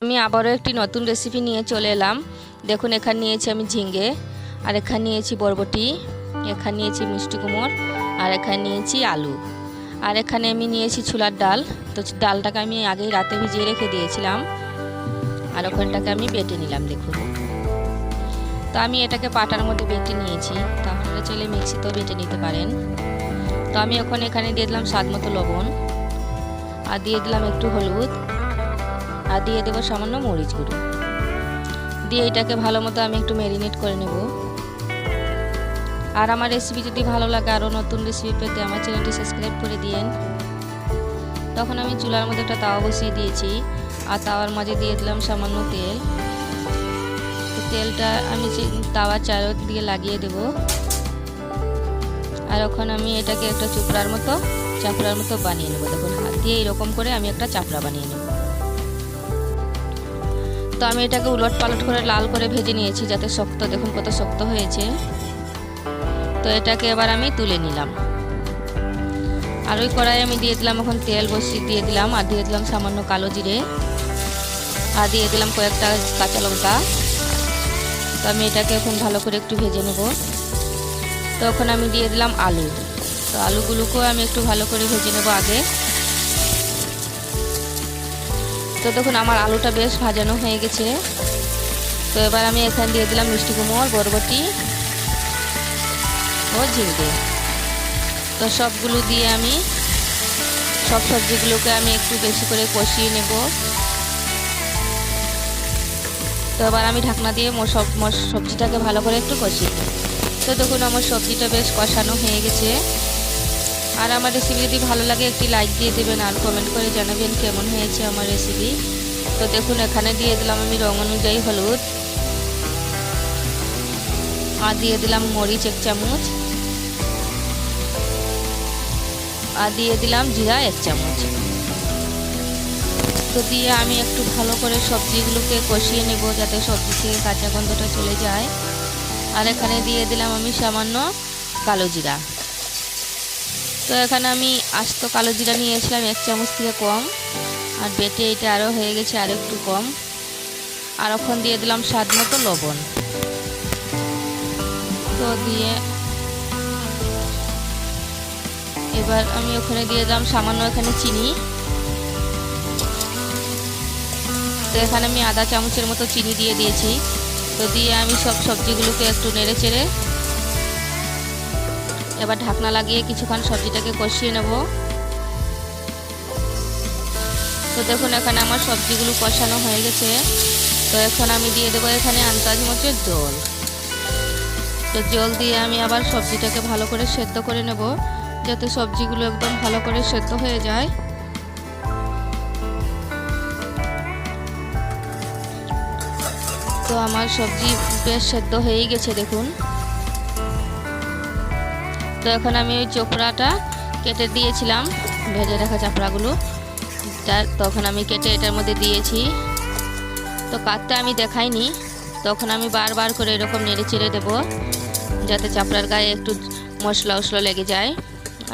আমি আবারও একটি নতুন রেসিপি নিয়ে চলে এলাম। দেখুন, এখানে নিয়েছি আমি ঝিঙে, আর এখানে নিয়েছি বরবটি, এখানে নিয়েছি মিষ্টি কুমড়, আর এখানে নিয়েছি আলু, আর এখানে আমি নিয়েছি ছোলার ডাল। তো ডালটাকে আমি আগেই রাতে ভিজিয়ে রেখে দিয়েছিলাম, আর ওখানটাকে আমি বেটে নিলাম। দেখুন, তো আমি এটাকে পাটার মধ্যে বেটে নিয়েছি। তো আপনারা চাইলে মিক্সিতেও বেটে নিতে পারেন। তো আমি এখানে দিয়ে দিলাম স্বাদ মতো লবণ, আর দিয়ে দিলাম একটু হলুদ, আর দিয়ে দেবো সামান্য মরিচ গুঁড়ো। দিয়ে এটাকে ভালো মতো আমি একটু ম্যারিনেট করে নেব। আর আমার রেসিপি যদি ভালো লাগে, আরও নতুন রেসিপি পেতে আমার চ্যানেলটি সাবস্ক্রাইব করে দিন। তখন আমি চুলার মধ্যে একটা তাওয়া বসিয়ে দিয়েছি, আর তাওয়ার মাঝে দিয়ে দিলাম সামান্য তেল। তো তেলটা আমি তাওয়ার চারদিকে লাগিয়ে দেব। আর ওখানে আমি এটাকে একটা চাপড়ার মতো বানিয়ে নেব। দেখুন, হাত দিয়ে এরকম করে আমি একটা চাপড়া বানিয়ে নেব। তো আমি এটাকে উলট পালট করে লাল করে ভেজে নিয়েছি, যাতে শক্ত, দেখুন কত শক্ত হয়েছে। তো এটাকে এবার আমি তুলে নিলাম। আর ওই কড়াইয়ে আমি দিয়ে দিলাম, এখন তেল বসিয়ে দিয়ে দিলাম, আর দিয়ে দিলাম সামান্য কালো জিরে, আর দিয়ে দিলাম কয়েকটা কাঁচা লঙ্কা। তো আমি এটাকে এখন ভালো করে একটু ভেজে নেব। তো এখন আমি দিয়ে দিলাম আলু। তো আলুগুলোকেও আমি একটু ভালো করে ভেজে নেব আগে। তো দেখুন, আমার আলুটা বেশ ভাজানো হয়ে গেছে। তো এবার আমি এখানে দিয়ে দিলাম মিষ্টি কুমড়, বরবটি ও ঝিঙে। তো সবগুলো দিয়ে আমি সব সবজিগুলোকে আমি একটু বেশি করে কষিয়ে নেব। তো এবার আমি ঢাকনা দিয়ে সবজিটাকে ভালো করে একটু কষিয়ে নেব। তো দেখুন, আমার সবজিটা বেশ কষানো হয়ে গেছে। আর আমার রেসিপি যদি ভালো লাগে একটি লাইক দিয়ে দেবেন, আর কমেন্ট করে জানাবেন কেমন হয়েছে আমার রেসিপি। তো দেখুন, এখানে দিয়ে দিলাম আমি রং অনুযায়ী হলুদ, আর দিয়ে দিলাম মরিচ 1 চামচ, আর দিয়ে দিলাম জিরা 1 চামচ। তো দিয়ে আমি একটু ভালো করে সবজিগুলোকে কষিয়ে নেব, যাতে সবজি থেকে কাঁচা গন্ধটা চলে যায়। আর এখানে দিয়ে দিলাম আমি সামান্য কালো জিরা। তো এখানে আমি আস্ত কালো জিরা নিয়েছিলাম 1 চামচ থেকে কম, আর বেটে এটা আরও হয়ে গেছে আর একটু কম। আর এখন দিয়ে দিলাম স্বাদ মতো লবণ। তো দিয়ে এবার আমি ওখানে দিয়ে দিলাম সামান্য এখানে চিনি। তো এখানে আমি আধা চামচের মতো চিনি দিয়ে দিয়েছি। তো দিয়ে আমি সব সবজিগুলোকে একটু নেড়ে চেড়ে এবার ঢাকনা লাগিয়ে কিছুক্ষণ সবজিটাকে কষিয়ে নেব। তো দেখুন, এখানে আমার সবজিগুলো কষানো হয়ে গেছে। তো এখন আমি দিয়ে দেবো এখানে আন্দাজ মতো জল। তো জল দিয়ে আমি আবার সবজিটাকে ভালো করে সেদ্ধ করে নেব, যাতে সবজিগুলো একদম ভালো করে সেদ্ধ হয়ে যায়। তো আমার সবজি বেশ সেদ্ধ হয়েই গেছে, দেখুন। তো এখন আমি ওই চোপড়াটা কেটে দিয়েছিলাম, ভেজে রাখা চাপড়াগুলো, তখন আমি কেটে এটার মধ্যে দিয়েছি। তো কাটতে আমি দেখাইনি, তখন আমি বারবার করে এরকম নেড়ে চেড়ে দেবো, যাতে চাপড়ার গায়ে একটু মশলা লেগে যায়।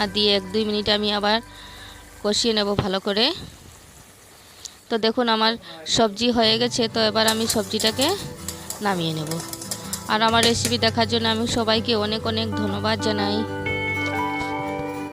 আর দিয়ে 1-2 মিনিট আমি আবার কষিয়ে নেব ভালো করে। তো দেখুন, আমার সবজি হয়ে গেছে। তো এবার আমি সবজিটাকে নামিয়ে নেব। আর আমার রেসিপি দেখার জন্য আমি সবাইকে অনেক অনেক ধন্যবাদ জানাই।